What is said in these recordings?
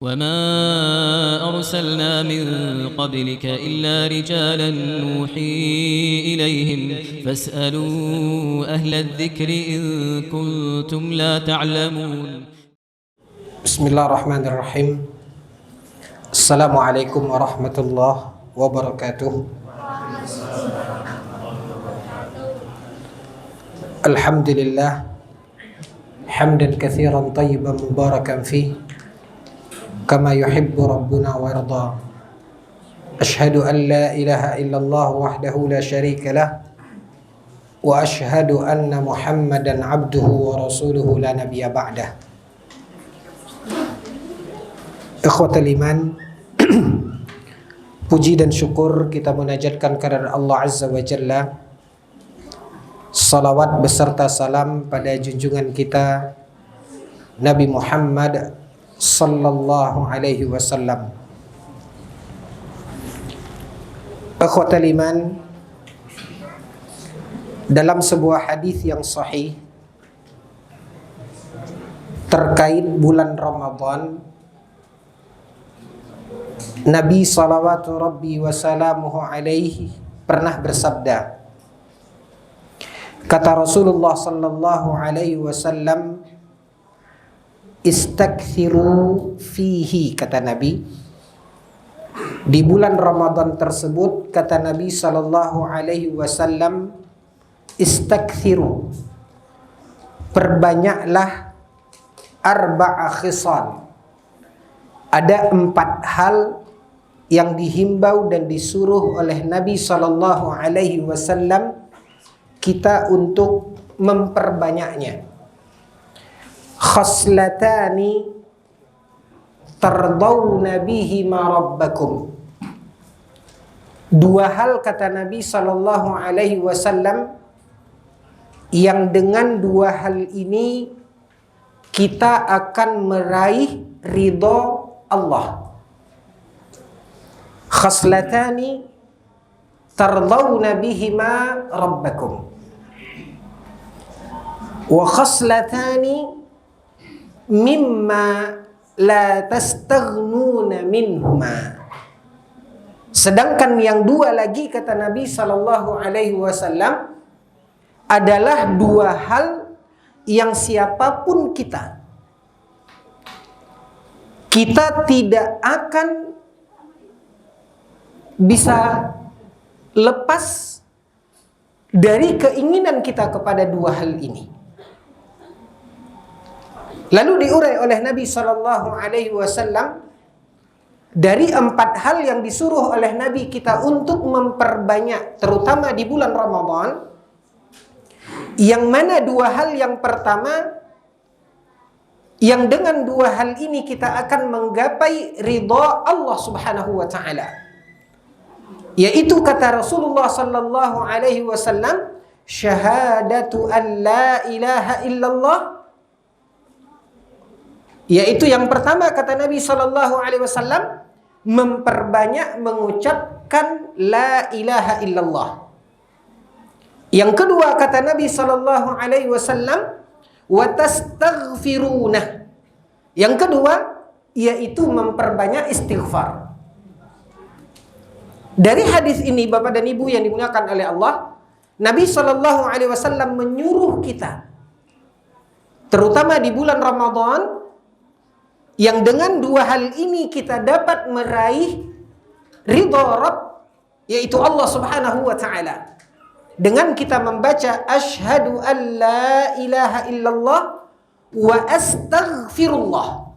وما أرسلنا من قبلك إلا رجالا نوحي إليهم فاسألوا أهل الذكر إن كنتم لا تعلمون. بسم الله الرحمن الرحيم. السلام عليكم ورحمة الله وبركاته. الحمد لله حمدا كثيرا طيبا مباركا فيه كما يحب ربنا ويرضى. أشهد أن لا إله إلا الله وحده لا شريك له وأشهد أن محمدا عبده ورسوله لا نبي بعده. Ikhwatal iman, puji dan syukur kita munajatkan kepada Allah Azza wa Jalla. Salawat beserta salam pada junjungan kita Nabi Muhammad sallallahu alaihi wasallam. Ikhwatal iman, dalam sebuah hadis yang sahih terkait bulan Ramadan, Nabi salawatu rabbi wa salamuhu alaihi pernah bersabda, kata Rasulullah sallallahu alaihi wasallam, istakthiru fihi, kata Nabi, di bulan Ramadan tersebut, kata Nabi sallallahu alaihi wasallam, istakthiru, perbanyaklah arba'a khisal. Ada 4 hal yang dihimbau dan disuruh oleh Nabi sallallahu alaihi wasallam kita untuk memperbanyaknya. Khaslatani tardawna bihima rabbakum. 2 hal, kata Nabi sallallahu alaihi wasallam, yang dengan 2 hal ini kita akan meraih ridha Allah. Khaslatani tardawna bihima rabbakum wa khaslatani mimma la tastaghnuna minhuma. Sedangkan yang 2 lagi, kata Nabi sallallahu alaihi wasallam, adalah 2 hal yang siapapun kita tidak akan bisa lepas dari keinginan kita kepada 2 hal ini. Lalu diurai oleh Nabi sallallahu alaihi wasallam, dari 4 hal yang disuruh oleh Nabi kita untuk memperbanyak, terutama di bulan Ramadan, yang mana 2 hal yang pertama, yang dengan 2 hal ini kita akan menggapai ridha Allah Subhanahu wa taala, yaitu kata Rasulullah sallallahu alaihi wasallam, syahadatu an la ilaha illallah. Yaitu yang pertama, kata Nabi sallallahu alaihi wasallam, memperbanyak mengucapkan la ilaha illallah. Yang kedua, kata Nabi sallallahu alaihi wasallam, wa tastaghfiruna. Yang kedua yaitu memperbanyak istighfar. Dari hadis ini, Bapak dan Ibu yang dimuliakan oleh Allah, Nabi sallallahu alaihi wasallam menyuruh kita, terutama di bulan Ramadan, yang dengan 2 hal ini kita dapat meraih ridha Rabb, yaitu Allah Subhanahu wa taala, dengan kita membaca asyhadu an la ilaha illallah wa astaghfirullah.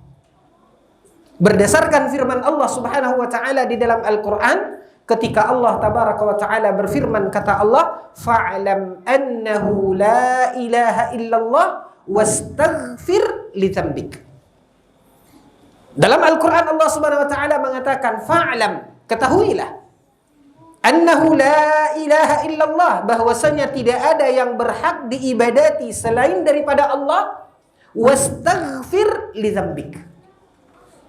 Berdasarkan firman Allah Subhanahu wa taala di dalam Al-Qur'an, ketika Allah tabaraka wa taala berfirman, kata Allah, fa'lam annahu la ilaha illallah wastaghfir li dzambik. Dalam Al-Quran Allah Subhanahu wa taala mengatakan, fa'lam, ketahuilah, annahu la ilaha illallah, bahwasanya tidak ada yang berhak diibadati selain daripada Allah, wastaghfir li dzambik.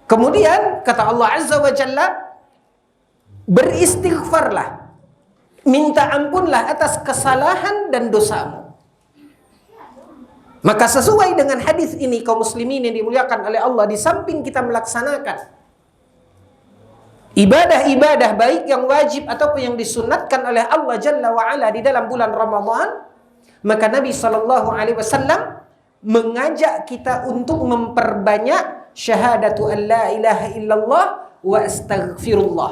Kemudian kata Allah Azza wa Jalla, beristighfarlah, minta ampunlah atas kesalahan dan dosamu. Maka sesuai dengan hadis ini kaum muslimin yang dimuliakan oleh Allah, di samping kita melaksanakan ibadah-ibadah baik yang wajib ataupun yang disunatkan oleh Allah Jalla wa Ala di dalam bulan Ramadan, maka Nabi SAW mengajak kita untuk memperbanyak syahadatu an la ilaha illallah wa astaghfirullah.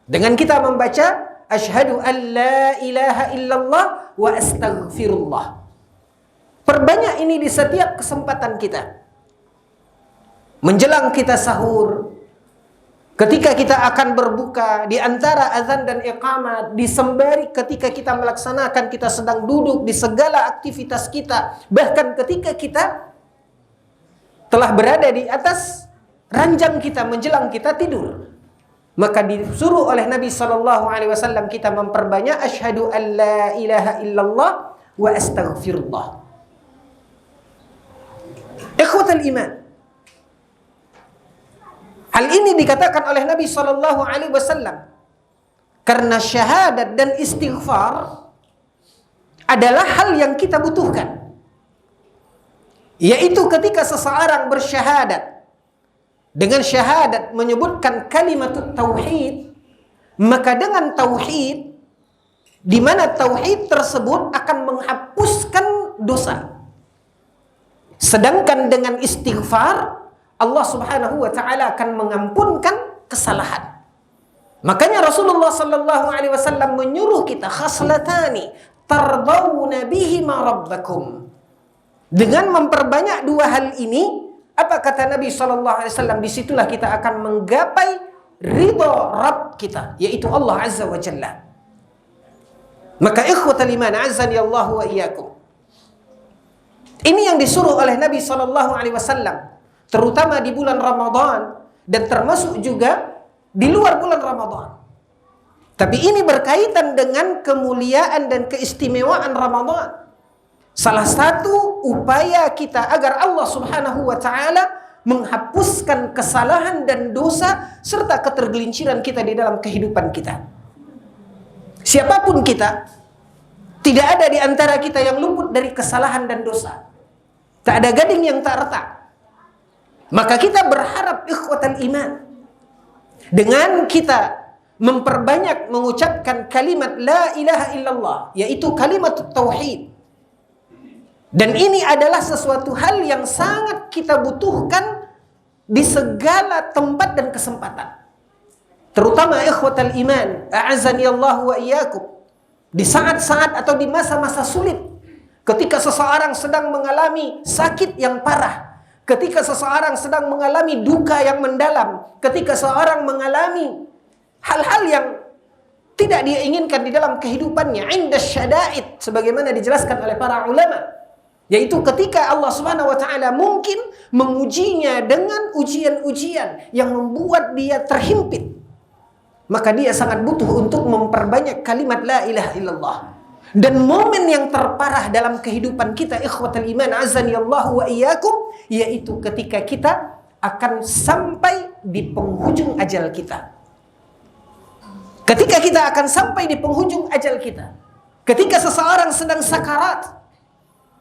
Dengan kita membaca asyhadu an la ilaha illallah wa astaghfirullah. Perbanyak ini di setiap kesempatan kita. Menjelang kita sahur, ketika kita akan berbuka, di antara azan dan iqamah, disembari ketika kita melaksanakan, kita sedang duduk di segala aktivitas kita, bahkan ketika kita telah berada di atas ranjang kita menjelang kita tidur, maka disuruh oleh Nabi SAW kita memperbanyak asyhadu an la ilaha illallah wa astaghfirullah. Ikhwatal iman, hal ini dikatakan oleh Nabi SAW karena syahadat dan istighfar adalah hal yang kita butuhkan. Yaitu ketika seseorang bersyahadat, dengan syahadat menyebutkan kalimat tauhid, maka dengan tauhid, di mana tauhid tersebut akan menghapuskan dosa. Sedangkan dengan istighfar, Allah Subhanahu wa taala akan mengampunkan kesalahan. Makanya Rasulullah sallallahu alaihi wasallam menyuruh kita khaslatani tardawna bihima rabbakum. Dengan memperbanyak dua hal ini, apa kata Nabi sallallahu alaihi wasallam, disitulah kita akan menggapai ridha Rabb kita, yaitu Allah Azza wa Jalla. Maka ikhwatal iman azani Allah wa iyyakum, ini yang disuruh oleh Nabi sallallahu alaihi wasallam, terutama di bulan Ramadan dan termasuk juga di luar bulan Ramadan. Tapi ini berkaitan dengan kemuliaan dan keistimewaan Ramadan. Salah satu upaya kita agar Allah Subhanahu wa taala menghapuskan kesalahan dan dosa serta ketergelinciran kita di dalam kehidupan kita. Siapapun kita, tidak ada di antara kita yang luput dari kesalahan dan dosa. Tak ada gading yang tak retak. Maka kita berharap ikhwatal iman, dengan kita memperbanyak mengucapkan kalimat la ilaha illallah, yaitu kalimat tauhid. Dan ini adalah sesuatu hal yang sangat kita butuhkan di segala tempat dan kesempatan. Terutama ikhwatal iman, a'azani Allah wa iyyakum, di saat-saat atau di masa-masa sulit, ketika seseorang sedang mengalami sakit yang parah, ketika seseorang sedang mengalami duka yang mendalam, ketika seseorang mengalami hal-hal yang tidak dia inginkan di dalam kehidupannya, inda syada'id, sebagaimana dijelaskan oleh para ulama, yaitu ketika Allah Subhanahu wa taala mungkin mengujinya dengan ujian-ujian yang membuat dia terhimpit, maka dia sangat butuh untuk memperbanyak kalimat la ilaha illallah. Dan momen yang terparah dalam kehidupan kita ikhwatal iman azani Allah wa iyyakum, yaitu ketika kita akan sampai di penghujung ajal kita. Ketika kita akan sampai di penghujung ajal kita, ketika seseorang sedang sakarat.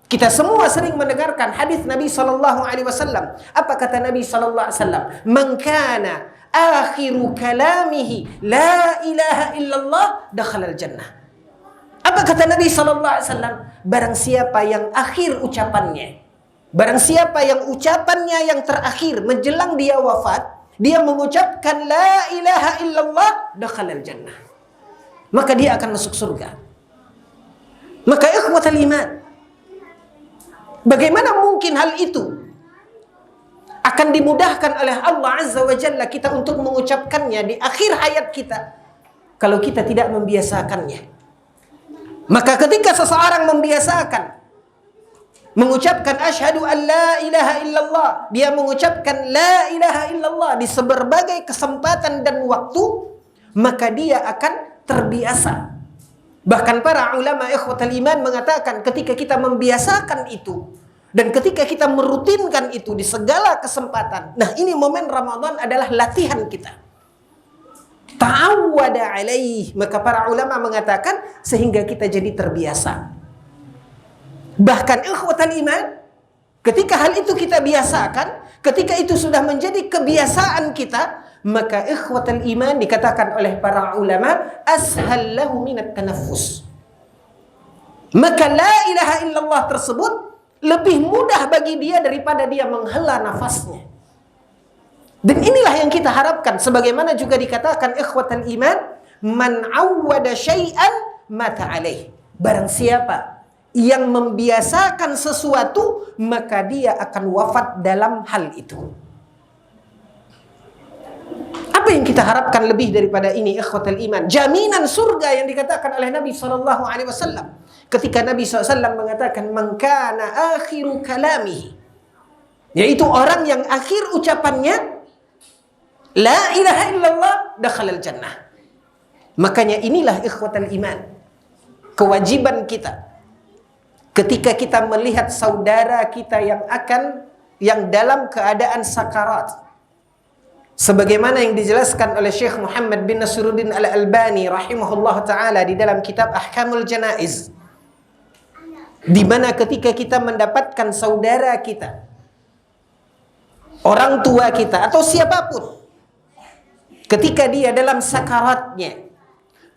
Kita semua sering mendengarkan hadis Nabi sallallahu alaihi wasallam. Apa kata Nabi sallallahu alaihi wasallam? Man kana akhiru kalamihi la ilaha illallah dakhala al-jannah. Apa kata Nabi sallallahu alaihi wasallam? Barang siapa yang akhir ucapannya, barang siapa yang ucapannya yang terakhir menjelang dia wafat, dia mengucapkan la ilaha illallah dakhala al-jannah, maka dia akan masuk surga. Maka ikhwatal iman, bagaimana mungkin hal itu akan dimudahkan oleh Allah Azza wa Jalla kita untuk mengucapkannya di akhir hayat kita kalau kita tidak membiasakannya? Maka ketika seseorang membiasakan mengucapkan asyhadu an la ilaha illallah, dia mengucapkan la ilaha illallah di seberbagai kesempatan dan waktu, maka dia akan terbiasa. Bahkan para ulama ikhwatal iman mengatakan ketika kita membiasakan itu dan ketika kita merutinkan itu di segala kesempatan, nah ini momen Ramadan adalah latihan kita. Ta'awwada alaih, maka para ulama mengatakan sehingga kita jadi terbiasa. Bahkan ikhwatal iman, Ketika hal itu kita biasakan, ketika itu sudah menjadi kebiasaan kita, maka ikhwatal iman dikatakan oleh para ulama ashal lahu minat tanaffus. Maka la ilaha illallah tersebut lebih mudah bagi dia daripada dia menghela nafasnya. Dan inilah yang kita harapkan, sebagaimana juga dikatakan ikhwatal iman, man awwada syai'an mata alaih. Barang siapa yang membiasakan sesuatu, maka dia akan wafat dalam hal itu. Apa yang kita harapkan lebih daripada ini ikhwatal iman? Jaminan surga yang dikatakan oleh Nabi SAW. Ketika Nabi SAW mengatakan man kana akhiru kalamihi, yaitu orang yang akhir ucapannya la ilaha illallah dakhalal jannah. Makanya inilah ikhwatal iman, kewajiban kita ketika kita melihat saudara kita yang dalam keadaan sakarat, sebagaimana yang dijelaskan oleh Syekh Muhammad bin Nasruddin Al-Albani rahimahullah ta'ala di dalam kitab Ahkamul Janaiz, di mana ketika kita mendapatkan saudara kita, orang tua kita, atau siapapun, ketika dia dalam sakaratnya,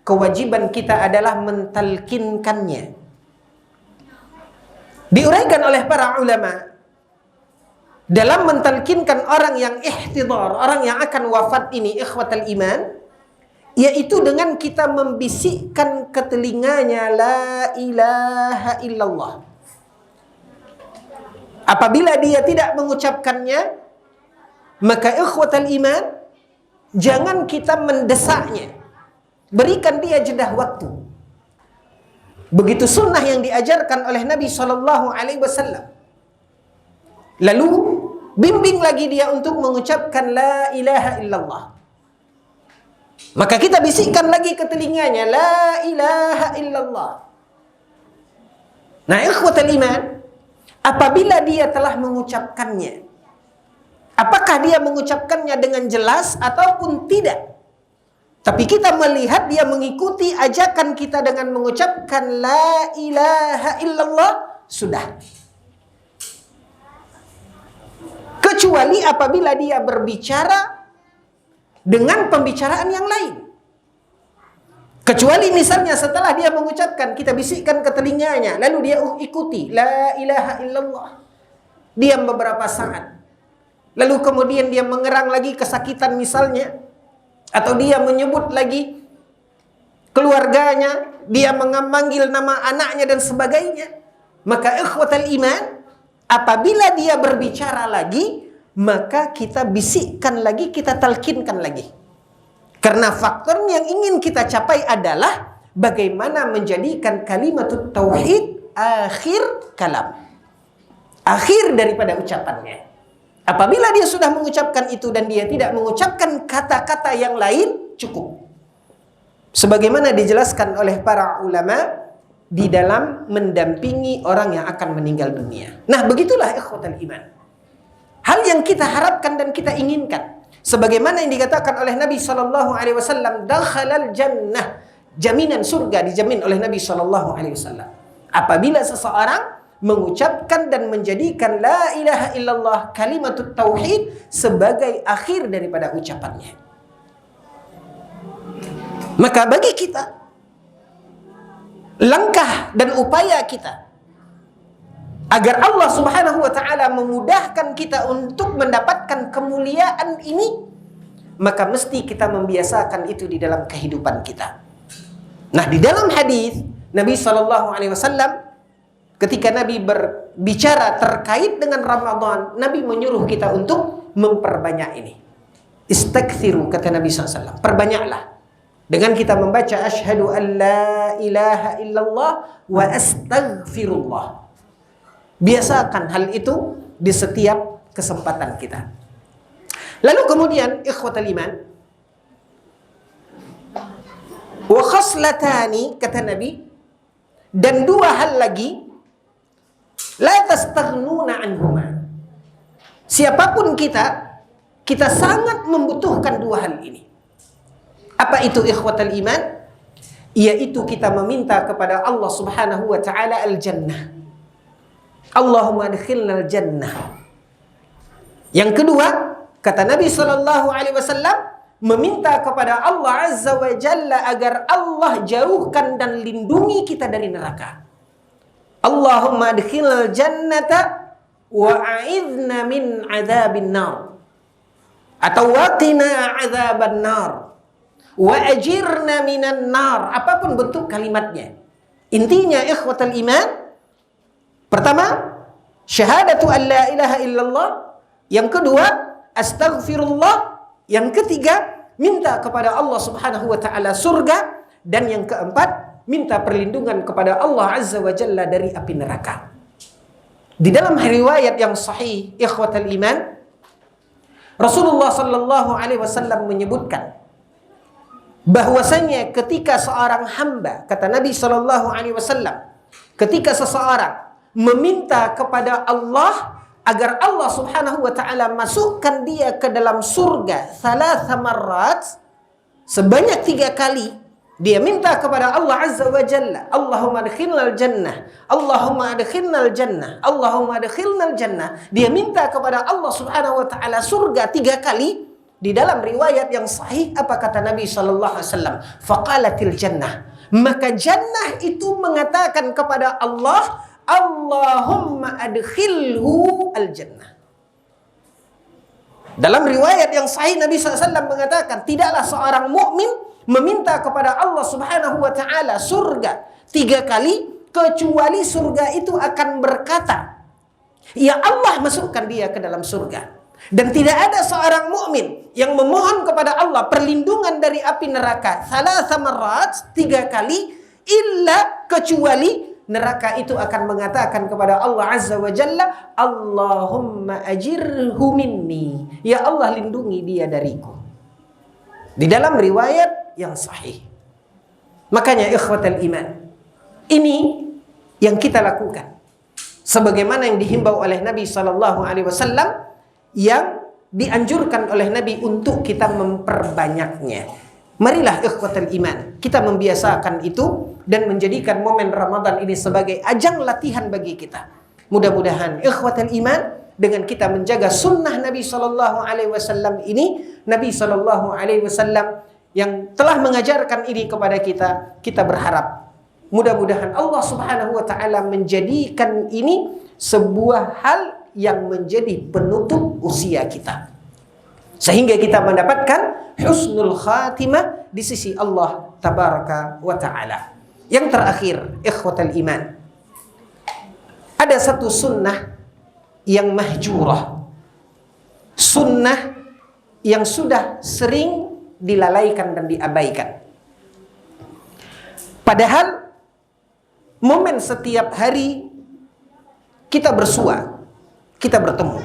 kewajiban kita adalah mentalkinkannya. Diuraikan oleh para ulama, dalam mentalkinkan orang yang ihtidhar, orang yang akan wafat ini ikhwatal iman, yaitu dengan kita membisikkan ke telinganya la ilaha illallah. Apabila dia tidak mengucapkannya, maka ikhwatal iman, jangan kita mendesaknya. Berikan dia jeda waktu. Begitu sunnah yang diajarkan oleh Nabi SAW. Lalu bimbing lagi dia untuk mengucapkan la ilaha illallah. Maka kita bisikkan lagi ke telinganya la ilaha illallah. Nah ikhwatal iman, apabila dia telah mengucapkannya, apakah dia mengucapkannya dengan jelas ataupun tidak? Tapi kita melihat dia mengikuti ajakan kita dengan mengucapkan la ilaha illallah, sudah. Kecuali apabila dia berbicara dengan pembicaraan yang lain. Kecuali misalnya setelah dia mengucapkan, kita bisikkan ke telinganya, lalu dia ikuti la ilaha illallah. Diam beberapa saat. Lalu kemudian dia mengerang lagi kesakitan misalnya, atau dia menyebut lagi keluarganya, dia memanggil nama anaknya dan sebagainya. Maka ikhwatal iman, apabila dia berbicara lagi, maka kita bisikkan lagi, kita talkinkan lagi. Karena faktor yang ingin kita capai adalah bagaimana menjadikan kalimatut tauhid akhir kalam, akhir daripada ucapannya. Apabila dia sudah mengucapkan itu dan dia tidak mengucapkan kata-kata yang lain, cukup. Sebagaimana dijelaskan oleh para ulama di dalam mendampingi orang yang akan meninggal dunia. Nah, begitulah ikhwatal iman. Hal yang kita harapkan dan kita inginkan. Sebagaimana yang dikatakan oleh Nabi SAW, dakhalal jannah, jaminan surga dijamin oleh Nabi SAW. Apabila seseorang mengucapkan dan menjadikan la ilaha illallah kalimatut tauhid sebagai akhir daripada ucapannya. Maka bagi kita, langkah dan upaya kita agar Allah Subhanahu wa ta'ala memudahkan kita untuk mendapatkan kemuliaan ini, maka mesti kita membiasakan itu di dalam kehidupan kita. Nah, di dalam hadis Nabi SAW, ketika Nabi berbicara terkait dengan Ramadan, Nabi menyuruh kita untuk memperbanyak ini. Istaghfiru, kata Nabi SAW. Perbanyaklah. Dengan kita membaca asyhadu an la ilaha illallah wa astaghfirullah. Biasakan hal itu di setiap kesempatan kita. Lalu kemudian, ikhwatal iman, wa khaslatani, kata Nabi, dan dua hal lagi, la tastaghnuna anhuma. Siapapun kita sangat membutuhkan dua hal ini. Apa itu ikhwatal iman? Yaitu kita meminta kepada Allah Subhanahu wa ta'ala al-jannah. Allahumma adkhilnal jannah. Yang kedua, kata Nabi sallallahu alaihi wasallam, meminta kepada Allah Azza wa Jalla agar Allah jauhkan dan lindungi kita dari neraka. Allahumma adkhilnal jannata wa a'idna min adzabin nar. Atau waqina adzaban nar. Wa ajirna minan nar. Apapun bentuk kalimatnya. Intinya ikhwatal iman, pertama, syahadatu an la ilaha illallah. Yang kedua, astaghfirullah. Yang ketiga, minta kepada Allah Subhanahu wa taala surga. Dan yang keempat, minta perlindungan kepada Allah Azza wa Jalla dari api neraka. Di dalam riwayat yang sahih, ikhwatal iman, Rasulullah sallallahu alaihi wasallam menyebutkan bahwasanya ketika seorang hamba, kata Nabi sallallahu alaihi wasallam, ketika seseorang meminta kepada Allah agar Allah Subhanahu wa taala masukkan dia ke dalam surga thalatha marrat, sebanyak 3 kali dia minta kepada Allah Azza wa Jalla, Allahumma adkhilnal jannah, Allahumma adkhilnal jannah, Allahumma adkhilnal jannah. Dia minta kepada Allah Subhanahu wa taala surga 3 kali. Di dalam riwayat yang sahih, apa kata Nabi sallallahu alaihi wasallam? Faqalatil jannah. Maka jannah itu mengatakan kepada Allah, Allahumma adkhilhu al-jannah. Dalam riwayat yang sahih, Nabi SAW mengatakan, tidaklah seorang mukmin meminta kepada Allah Subhanahu wa taala surga 3 kali kecuali surga itu akan berkata, ya Allah, masukkan dia ke dalam surga. Dan tidak ada seorang mukmin yang memohon kepada Allah perlindungan dari api neraka thalatha marrat 3 kali illa kecuali neraka itu akan mengatakan kepada Allah Azza wa Jalla, Allahumma ajirhu minni. Ya Allah, lindungi dia dariku. Di dalam riwayat yang sahih. Makanya ikhwatal iman, ini yang kita lakukan sebagaimana yang dihimbau oleh Nabi sallallahu alaihi wasallam, yang dianjurkan oleh Nabi untuk kita memperbanyaknya. Marilah ikhwatal iman, kita membiasakan itu dan menjadikan momen Ramadan ini sebagai ajang latihan bagi kita. Mudah-mudahan ikhwatal iman, dengan kita menjaga sunnah Nabi sallallahu alaihi wasallam ini, Nabi sallallahu alaihi wasallam yang telah mengajarkan ini kepada kita, kita berharap mudah-mudahan Allah Subhanahu wa taala menjadikan ini sebuah hal yang menjadi penutup usia kita, sehingga kita mendapatkan husnul khatimah di sisi Allah tabaraka wa ta'ala. Yang terakhir, ikhwatal iman, ada satu sunnah yang mahjurah, sunnah yang sudah sering dilalaikan dan diabaikan. Padahal momen setiap hari kita bersua, kita bertemu.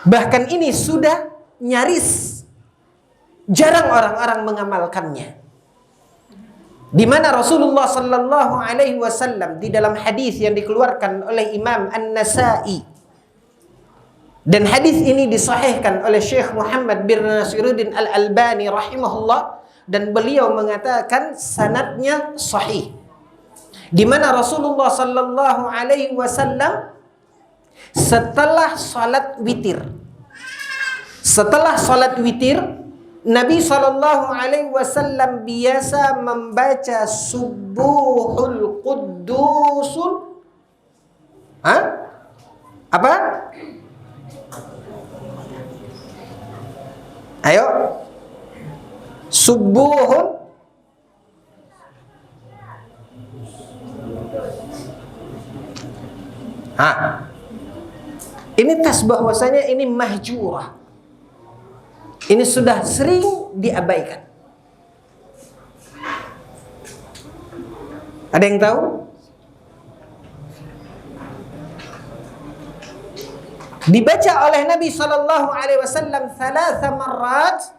Bahkan ini sudah nyaris jarang orang-orang mengamalkannya. Di mana Rasulullah sallallahu alaihi wasallam di dalam hadis yang dikeluarkan oleh Imam An-Nasa'i, dan hadis ini disahihkan oleh Syekh Muhammad bin Nasiruddin Al-Albani rahimahullah, dan beliau mengatakan sanadnya sahih, di mana Rasulullah sallallahu alaihi wasallam setelah salat witir, Nabi sallallahu alaihi wasallam biasa membaca subuhul quddusul. Apa? Ayo. Subuhul Ini tes bahwasanya ini mahjurah. Ini sudah sering diabaikan. Ada yang tahu? Dibaca oleh Nabi sallallahu alaihi wasallam 3 marrat,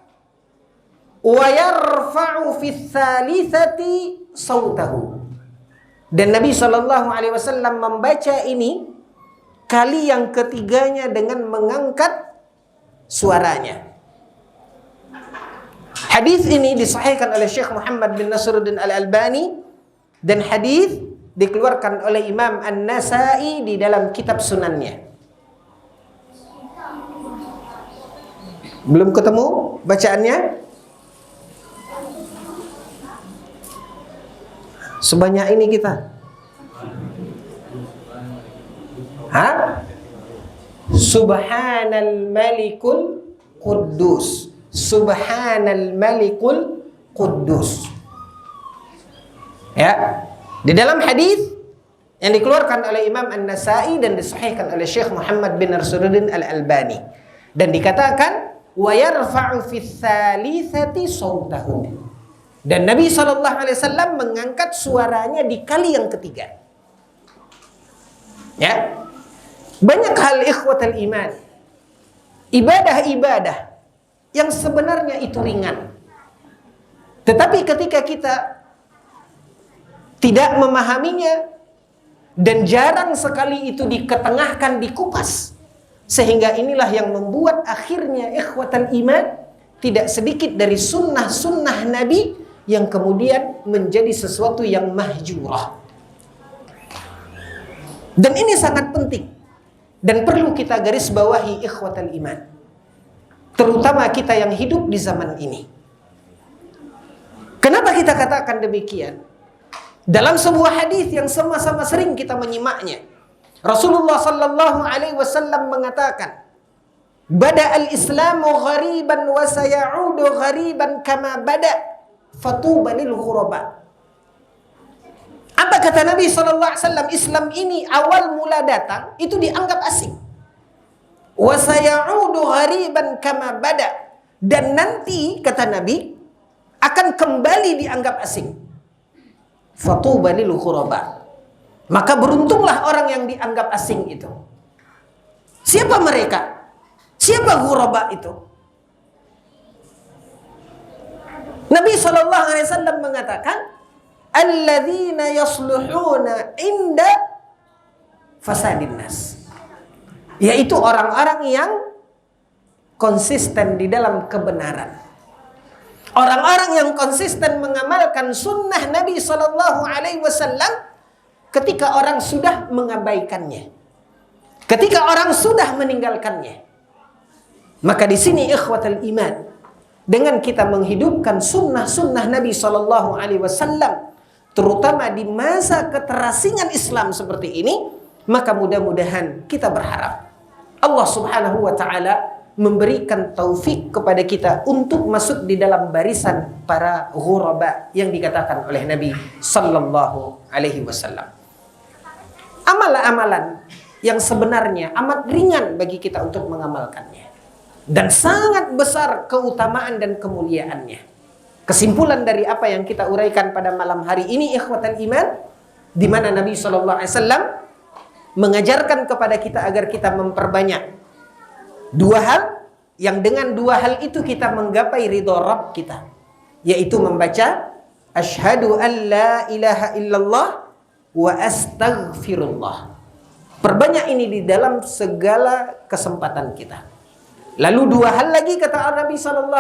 wa yarfa'u fi tsalitsati sautahu. Dan Nabi sallallahu alaihi wasallam membaca ini kali yang ketiganya dengan mengangkat suaranya. Hadis ini disahihkan oleh Syekh Muhammad bin Nasiruddin Al-Albani, dan hadis dikeluarkan oleh Imam An-Nasa'i di dalam kitab sunannya. Belum ketemu bacaannya? Sebanyak ini kita. Subhanal Malikul Quddus. Subhanal Malikul Quddus. Ya. Di dalam hadis yang dikeluarkan oleh Imam An-Nasa'i dan disahihkan oleh Syekh Muhammad bin Nasruddin Al-Albani, dan dikatakan wa yarfa'u fis tsalitsati sautahu. Dan Nabi SAW mengangkat suaranya di kali yang ketiga. Ya. Banyak hal ikhwatal iman, ibadah-ibadah yang sebenarnya itu ringan, tetapi ketika kita tidak memahaminya dan jarang sekali itu diketengahkan, dikupas, sehingga inilah yang membuat akhirnya ikhwatal iman tidak sedikit dari sunnah-sunnah Nabi yang kemudian menjadi sesuatu yang mahjurah. Dan ini sangat penting dan perlu kita garis bawahi ikhwatal iman, terutama kita yang hidup di zaman ini. Kenapa kita katakan demikian? Dalam sebuah hadis yang sama-sama sering kita menyimaknya, Rasulullah sallallahu alaihi wasallam mengatakan, "Bada'al Islamu ghariban wa sayaudu ghariban kama bada', fatuba lil ghuraba." Apa kata Nabi sallallahu alaihi wasallam? Islam ini awal mula datang itu dianggap asing. Wa sayaudu ghariban kama bada', dan nanti kata Nabi akan kembali dianggap asing. Fatuba lil ghuraba. Maka beruntunglah orang yang dianggap asing itu. Siapa mereka? Siapa ghuraba itu? Nabi SAW mengatakan, alladzina yasluhuna inda fasadin nas. Yaitu orang-orang yang konsisten di dalam kebenaran. Orang-orang yang konsisten mengamalkan sunnah Nabi SAW ketika orang sudah mengabaikannya, ketika orang sudah meninggalkannya. Maka di sini ikhwatal iman, dengan kita menghidupkan sunnah-sunnah Nabi SAW, terutama di masa keterasingan Islam seperti ini, maka mudah-mudahan kita berharap Allah Subhanahu wa Ta'ala memberikan taufik kepada kita untuk masuk di dalam barisan para ghuraba yang dikatakan oleh Nabi sallallahu alaihi wasallam. Amalan-amalan yang sebenarnya amat ringan bagi kita untuk mengamalkannya, dan sangat besar keutamaan dan kemuliaannya. Kesimpulan dari apa yang kita uraikan pada malam hari ini ikhwatal iman, di mana Nabi sallallahu alaihi wasallam mengajarkan kepada kita agar kita memperbanyak dua hal, yang dengan dua hal itu kita menggapai ridho Rabb kita, yaitu membaca asyhadu an la ilaha illallah wa astaghfirullah. Perbanyak ini di dalam segala kesempatan kita. Lalu dua hal lagi kata Nabi SAW,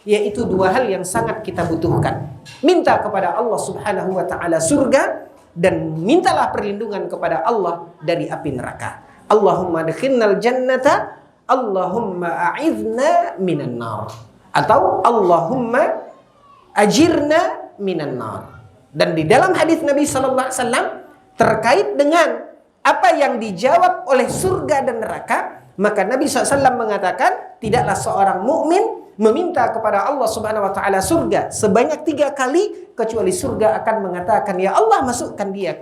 yaitu dua hal yang sangat kita butuhkan. Minta kepada Allah Subhanahu wa Ta'ala surga, dan mintalah perlindungan kepada Allah dari api neraka. Allahumma adkhilnal jannata, Allahumma a'idhna minan nar, atau Allahumma ajirna minan nar. Dan di dalam hadis Nabi sallallahu alaihi wasallam terkait dengan apa yang dijawab oleh surga dan neraka, maka Nabi SAW mengatakan, tidaklah seorang mukmin meminta kepada Allah Subhanahu wa Ta'ala surga sebanyak 3 kali, kecuali surga akan mengatakan, ya Allah, masukkan dia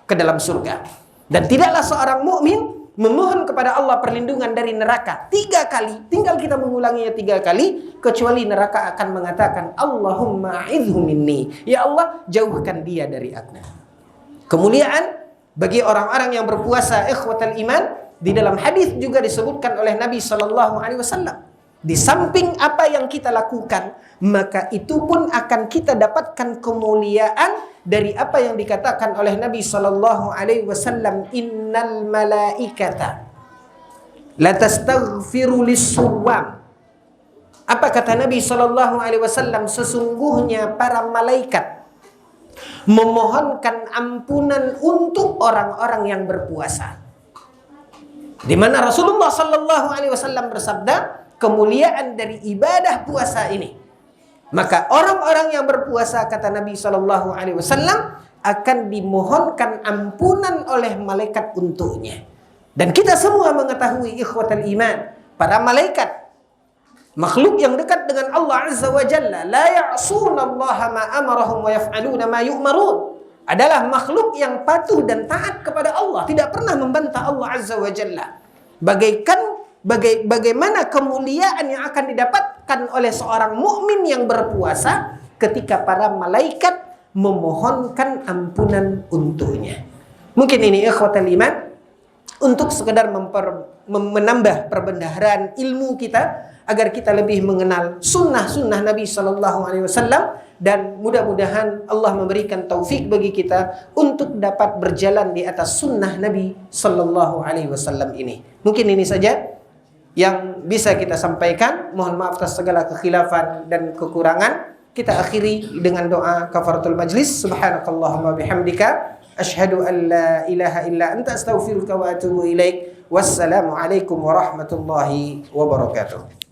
ke dalam surga. Dan tidaklah seorang mukmin memohon kepada Allah perlindungan dari neraka 3 kali, tinggal kita mengulanginya 3 kali, kecuali neraka akan mengatakan, Allahumma a'idhu minni, ya Allah, jauhkan dia dari aku. Kemuliaan bagi orang-orang yang berpuasa ikhwatal iman, di dalam hadis juga disebutkan oleh Nabi SAW, di samping apa yang kita lakukan, maka itu pun akan kita dapatkan kemuliaan dari apa yang dikatakan oleh Nabi SAW, innal malaikata la tastaghfiru lis-suwam. Apa kata Nabi SAW? Sesungguhnya para malaikat memohonkan ampunan untuk orang-orang yang berpuasa. Di mana Rasulullah sallallahu alaihi wasallam bersabda, kemuliaan dari ibadah puasa ini. Maka orang-orang yang berpuasa, kata Nabi sallallahu alaihi wasallam, akan dimohonkan ampunan oleh malaikat untuknya. Dan kita semua mengetahui ikhwatal iman, para malaikat, makhluk yang dekat dengan Allah Azza wa Jalla, la ya'sunallaha ma amarahum wa yaf'aluna ma yu'marun, adalah makhluk yang patuh dan taat kepada Allah, tidak pernah membantah Allah Azza wa Jalla. Bagaimana kemuliaan yang akan didapatkan oleh seorang mukmin yang berpuasa ketika para malaikat memohonkan ampunan untuknya. Mungkin ini ikhwatal iman untuk sekedar menambah perbendaharaan ilmu kita agar kita lebih mengenal sunnah-sunnah Nabi Sallallahu Alaihi Wasallam, dan mudah-mudahan Allah memberikan taufik bagi kita untuk dapat berjalan di atas sunnah Nabi Sallallahu Alaihi Wasallam ini. Mungkin ini saja yang bisa kita sampaikan. Mohon maaf atas segala kekhilafan dan kekurangan. Kita akhiri dengan doa kafaratul majlis. Subhanakallahumma bihamdika asyhadu an la ilaha illa anta astaghfiruka wa atubu ilaik. Wassalamu alaikum warahmatullahi wabarakatuh.